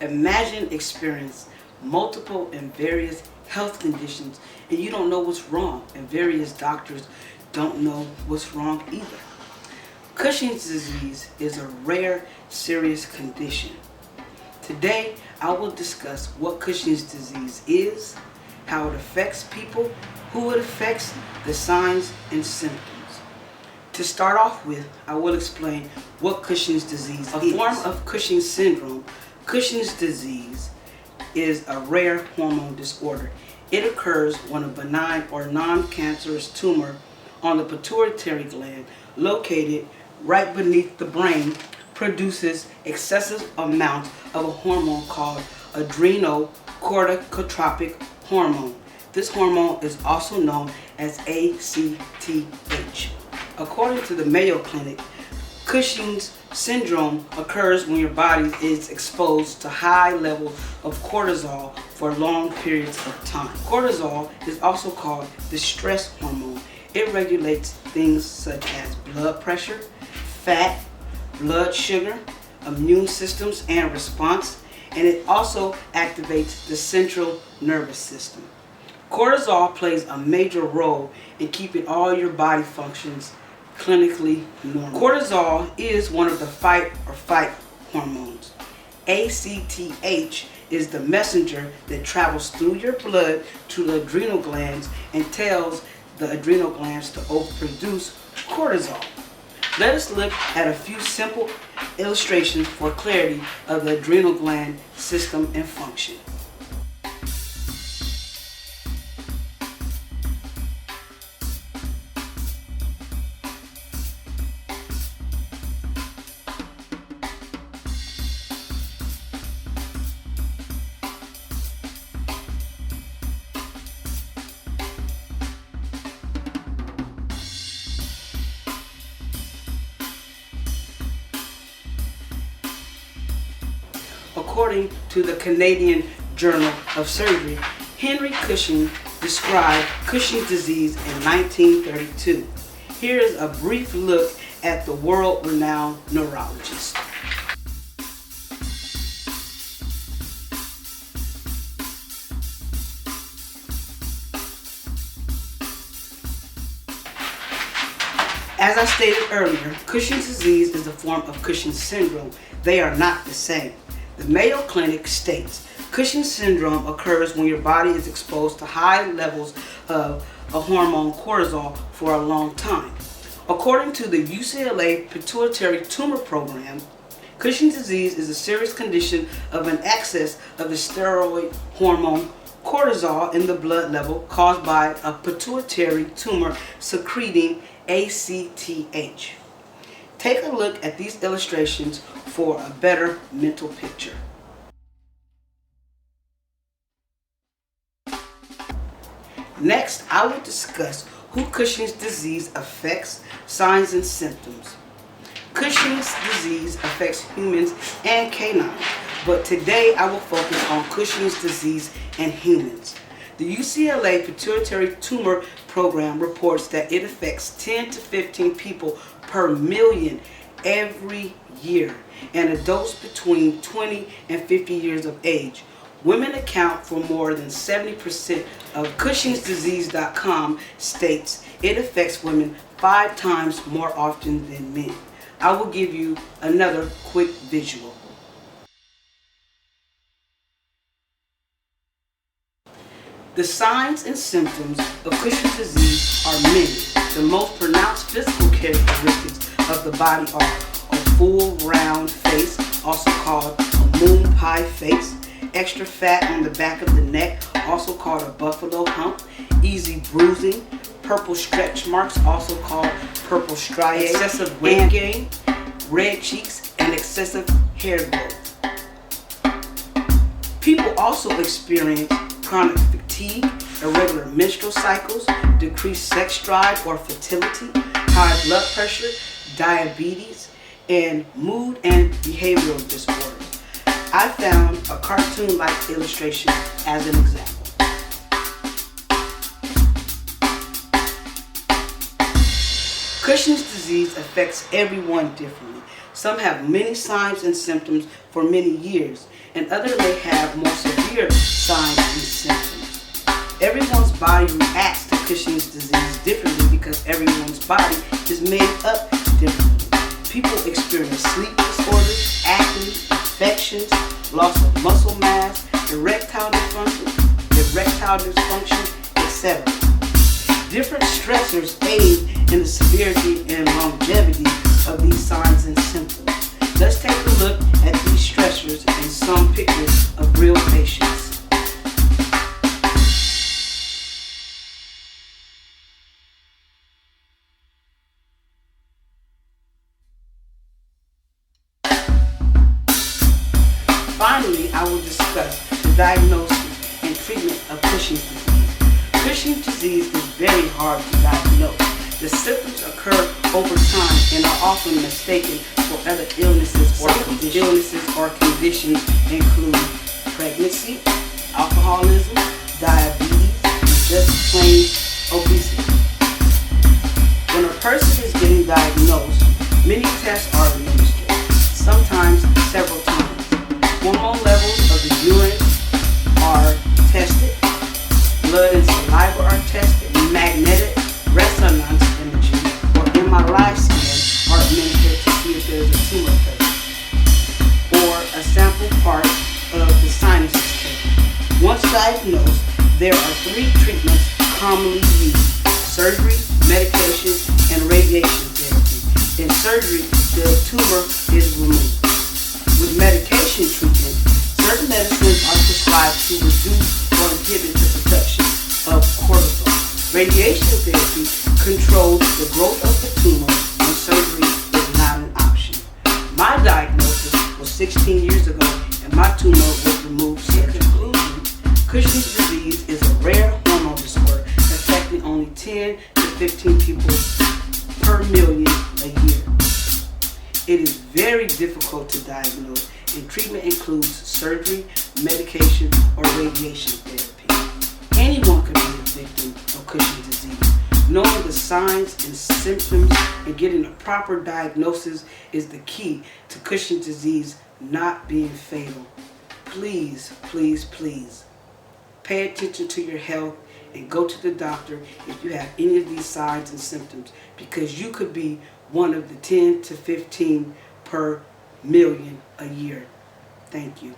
Imagine experiencing multiple and various health conditions and you don't know what's wrong, and various doctors don't know what's wrong either. Cushing's disease is a rare, serious condition. Today, I will discuss what Cushing's disease is, how it affects people, who it affects, the signs and symptoms. To start off with, I will explain what Cushing's disease is. A form of Cushing's syndrome, Cushing's disease, is a rare hormone disorder. It occurs when a benign or non-cancerous tumor on the pituitary gland, located right beneath the brain, produces excessive amounts of a hormone called adrenocorticotropic hormone. This hormone is also known as ACTH. According to the Mayo Clinic, Cushing's syndrome occurs when your body is exposed to high levels of cortisol for long periods of time. Cortisol is also called the stress hormone. It regulates things such as blood pressure, fat, blood sugar, immune systems and response, and it also activates the central nervous system. Cortisol plays a major role in keeping all your body functions clinically normal. Cortisol is one of the fight or flight hormones. ACTH is the messenger that travels through your blood to the adrenal glands and tells the adrenal glands to overproduce cortisol. Let us look at a few simple illustrations for clarity of the adrenal gland system and function. According to the Canadian Journal of Surgery, Henry Cushing described Cushing's disease in 1932. Here is a brief look at the world-renowned neurologist. As I stated earlier, Cushing's disease is a form of Cushing's syndrome. They are not the same. The Mayo Clinic states, Cushing's syndrome occurs when your body is exposed to high levels of a hormone cortisol for a long time. According to the UCLA Pituitary Tumor Program, Cushing's disease is a serious condition of an excess of the steroid hormone cortisol in the blood level caused by a pituitary tumor secreting ACTH. Take a look at these illustrations for a better mental picture. Next, I will discuss who Cushing's disease affects, signs and symptoms. Cushing's disease affects humans and canines, but today I will focus on Cushing's disease and humans. The UCLA Pituitary Tumor Program reports that it affects 10 to 15 people per million every year, and adults between 20 and 50 years of age. Women account for more than 70% of CUSHPRESyt.com states it affects women 5 times more often than men. I will give you another quick visual. The signs and symptoms of Cushing's disease are many. The most pronounced physical characteristics of the body are a full round face, also called a moon pie face, extra fat on the back of the neck, also called a buffalo hump, easy bruising, purple stretch marks, also called purple striae, excessive weight gain, red cheeks, and excessive hair growth. People also experience chronic fatigue, irregular menstrual cycles, decreased sex drive or fertility, high blood pressure, diabetes, and mood and behavioral disorders. I found a cartoon-like illustration as an example. Cushing's disease affects everyone differently. Some have many signs and symptoms for many years, and others may have more severe signs and symptoms. Everyone's body reacts to Cushing's disease differently because everyone's body is made up differently. People experience sleep disorders, acne, infections, loss of muscle mass, erectile dysfunction, etc. Different stressors aid in the severity and longevity of these signs and symptoms. Let's take a look at these stressors and some pictures of real patients. Finally, I will discuss the diagnosis and treatment of Cushing's disease. Cushing's disease is very hard to diagnose. The symptoms occur over time and are often mistaken for other illnesses or conditions include pregnancy, alcoholism, diabetes, and just plain obesity. When a person is getting diagnosed, many tests are administered, sometimes several times. Hormone levels of the urine are tested, blood and saliva are tested, magnetic resonance imaging or MRI scan are administered to see if there is a tumor present, or a sample part of the sinuses taken. Once diagnosed, there are 3 treatments commonly used: surgery, medication, and radiation therapy. In surgery, the tumor is removed. With medication treatment, certain medicines are prescribed to reduce or inhibit the production of cortisol. Radiation therapy controls the growth of the tumor, and surgery is not an option. My diagnosis was 16 years ago, and my tumor was removed surgically. In conclusion, Cushing's disease is a rare hormone disorder affecting only 10 to 15 people per million a year. It is very difficult to diagnose, and treatment includes surgery, medication, or radiation therapy. Anyone can be a victim of Cushing's disease. Knowing the signs and symptoms and getting a proper diagnosis is the key to Cushing's disease not being fatal. Please, please, please, pay attention to your health and go to the doctor if you have any of these signs and symptoms, because you could be one of the 10 to 15 per million a year. Thank you.